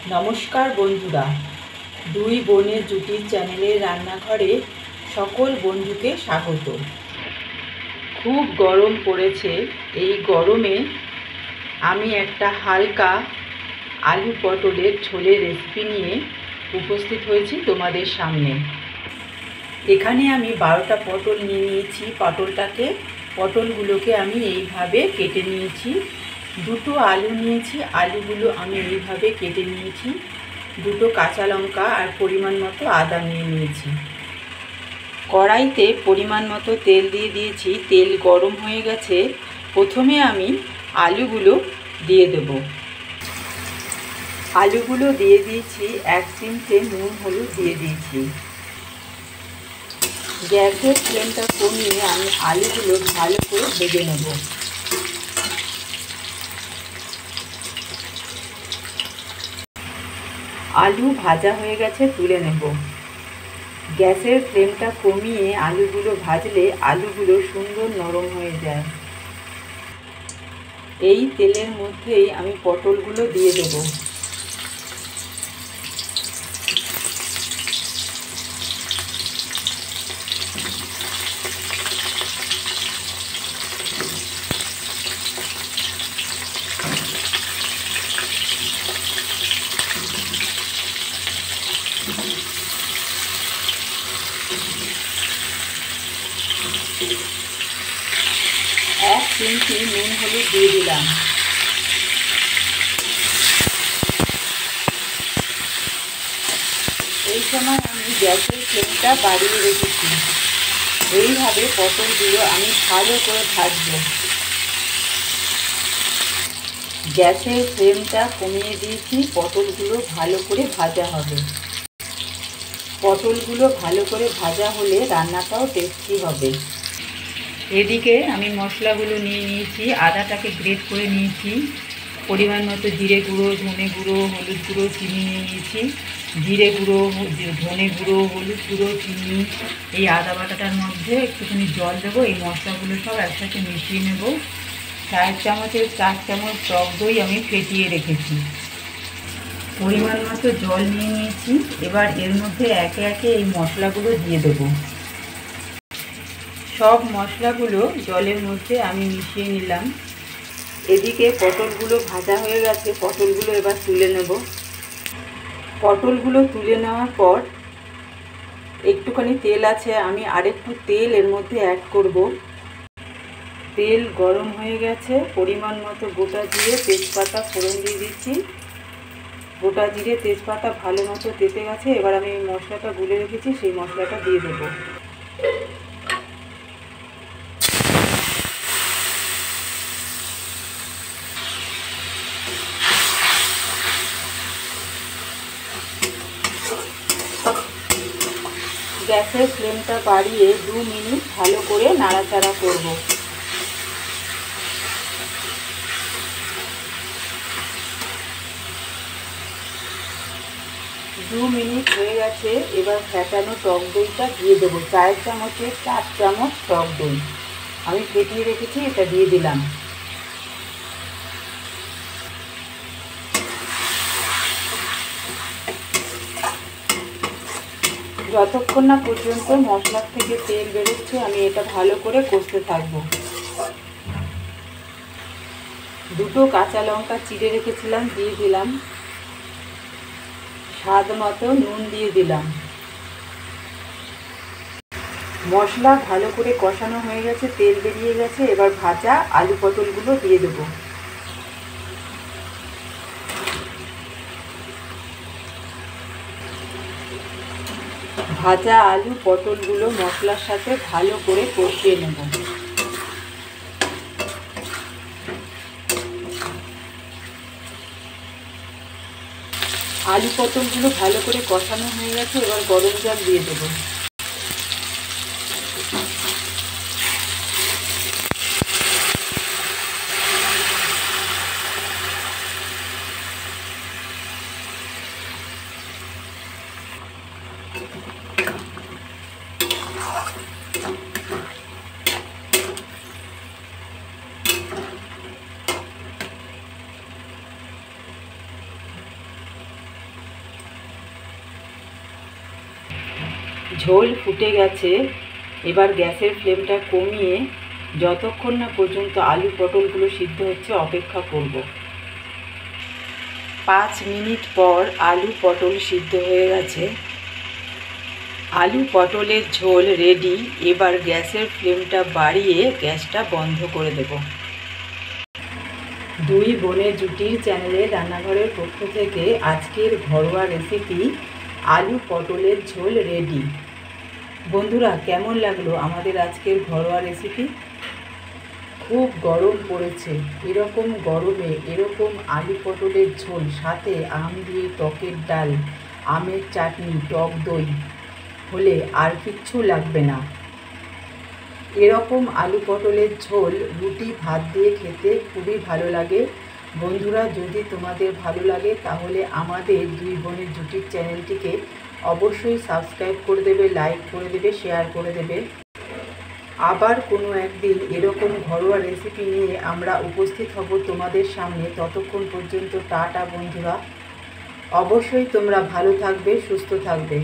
নমস্কার বন্ধুরা, দুই বোনের জুটির চ্যানেলের রান্নাঘরে সকল বন্ধুকে স্বাগত। খুব গরম পড়েছে। এই গরমে আমি একটা হালকা আলু পটলের ঝোলের রেসিপি নিয়ে উপস্থিত হয়েছি তোমাদের সামনে। এখানে আমি 12টা পটল নিয়ে নিয়েছি। পটলগুলোকে আমি এইভাবে কেটে নিয়েছি। দুটো আলু নিয়েছি, আলুগুলো আমি এইভাবে কেটে নিয়েছি। দুটো কাঁচা লঙ্কা আর পরিমাণ মতো আদা নিয়ে নিয়েছি। কড়াইতে পরিমাণ মতো তেল দিয়ে দিয়েছি। তেল গরম হয়ে গেছে। প্রথমে আমি আলুগুলো দিয়ে দেব। আলুগুলো দিয়ে দিয়েছি। 1 চিমটে নুন হলুদ দিয়ে দিয়েছি। গ্যাসের ফ্লেমটা কমিয়ে আমি আলুগুলো ভালো করে ভেজে নেব। আলু ভাজা হয়ে গেছে, তুলে নেব। গ্যাসের ফ্লেমটা কমিয়ে আলুগুলো ভাজলে আলুগুলো সুন্দর নরম হয়ে যায়। এই তেলের মধ্যেই আমি পটলগুলো দিয়ে দেব। এক চিমটি নুন হলুদ দিয়ে দিলাম। এই সময় আমি গ্যাসের ফ্লেমটা বাড়িয়ে রেখেছি। এইভাবে পটলগুলো আমি ভালো করে ভাজবো। গ্যাসের ফ্লেমটা কমিয়ে দিয়েছি। পটলগুলো ভালো করে ভাজা হবে। পটলগুলো ভালো করে ভাজা হলে রান্নাটাও টেস্টি হবে। এদিকে আমি মশলাগুলো নিয়ে নিয়েছি। আদাটাকে গ্রেট করে নিয়েছি। পরিমাণ মতো জিরে গুঁড়ো, ধনে গুঁড়ো, হলুদ গুঁড়ো, চিনি নিয়ে নিয়েছি। জিরে গুঁড়ো, ধনে গুঁড়ো, হলুদ গুঁড়ো, চিনি, এই আদা বাটাটার মধ্যে একটুখানি জল দেবো। এই মশলাগুলো সব একসাথে মিশিয়ে নেব। 4 চামচের 4 চামচ টক দই আমি ফেটিয়ে রেখেছি। পরিমাণ মতো জল নিয়ে নিয়েছি। এবার এর মধ্যে একে একে এই মশলাগুলো দিয়ে দেবো। সব মশলাগুলো জলের মধ্যে আমি মিশিয়ে নিলাম। এদিকে পটলগুলো ভাজা হয়ে গেছে। পটলগুলো এবার তুলে নেব। পটলগুলো তুলে নেওয়ার পর একটুখানি তেল আছে, আমি আরেকটু তেল এর মধ্যে অ্যাড করব। তেল গরম হয়ে গেছে। পরিমাণ মতো গোটা জিরে, তেজপাতা ফোড়ন দিয়ে দিচ্ছি। গোটা জিরে, তেজপাতা ভালো মতো তেতে গেছে। এবার আমি এই মশলাটা গুলে রেখেছি, সেই মশলাটা দিয়ে দেবো। গ্যাসের ফ্লেমটা বাড়িয়ে 2 মিনিট ভালো করে নাড়াচাড়া করব। 2 মিনিট হয়ে গেছে। এবার ফেটানো টক দইটা দিয়ে দেবো। 4 চামচের 4 চামচ টক দই আমি ফেটিয়ে রেখেছি, এটা দিয়ে দিলাম। যতক্ষণ না পর্যন্ত মশলার থেকে তেল বেরোচ্ছে আমি এটা ভালো করে কষতে থাকবো। দুটো কাঁচা লঙ্কা চিড়ে রেখেছিলাম, দিয়ে দিলাম। স্বাদ মতো নুন দিয়ে দিলাম। মশলা ভালো করে কষানো হয়ে গেছে, তেল বেরিয়ে গেছে। এবার ভাজা আলু পটলগুলো দিয়ে দেবো। ভাজা আলু পটলগুলো মশলার সাথে ভালো করে কষিয়ে নেব। আলু পটলগুলো ভালো করে কষানো হয়ে গেছে। এবার গরম জল দিয়ে দেবো। ঝোল ফুটে গেছে। এবার গ্যাসের ফ্লেমটা কমিয়ে যতক্ষণ না পর্যন্ত আলু পটলগুলো সিদ্ধ হচ্ছে অপেক্ষা করব। 5 মিনিট পর আলু পটল সিদ্ধ হয়ে গেছে। আলু পটলের ঝোল রেডি। এবার গ্যাসের ফ্লেমটা বাড়িয়ে গ্যাসটা বন্ধ করে দেব। দুই বোনের জুটির চ্যানেলে রান্নাঘরের পক্ষ থেকে আজকের ঘরোয়া রেসিপি আলু পটলের ঝোল রেডি। বন্ধুরা, কেমন লাগলো আমাদের আজকের ঘরোয়া রেসিপি? খুব গরম পড়েছে, এরকম গরমে এরকম আলু পটলের ঝোল, সাথে আম দিয়ে টকের ডাল, আমের চাটনি, টক দই হলে আর কিচ্ছু লাগবে না। এরকম আলু পটলের ঝোল রুটি ভাত দিয়ে খেতে খুবই ভালো লাগে। বন্ধুরা, যদি তোমাদের ভালো লাগে তাহলে আমাদের দুই বোনের জুটির চ্যানেলটিকে অবশ্যই সাবস্ক্রাইব করে দেবে, লাইক করে দেবে, শেয়ার করে দেবে। আবার কোনো একদিন এরকম ঘরোয়া রেসিপি নিয়ে আমরা উপস্থিত হব তোমাদের সামনে। ততক্ষণ পর্যন্ত টাটা বন্ধুরা। অবশ্যই তোমরা ভালো থাকবে, সুস্থ থাকবে।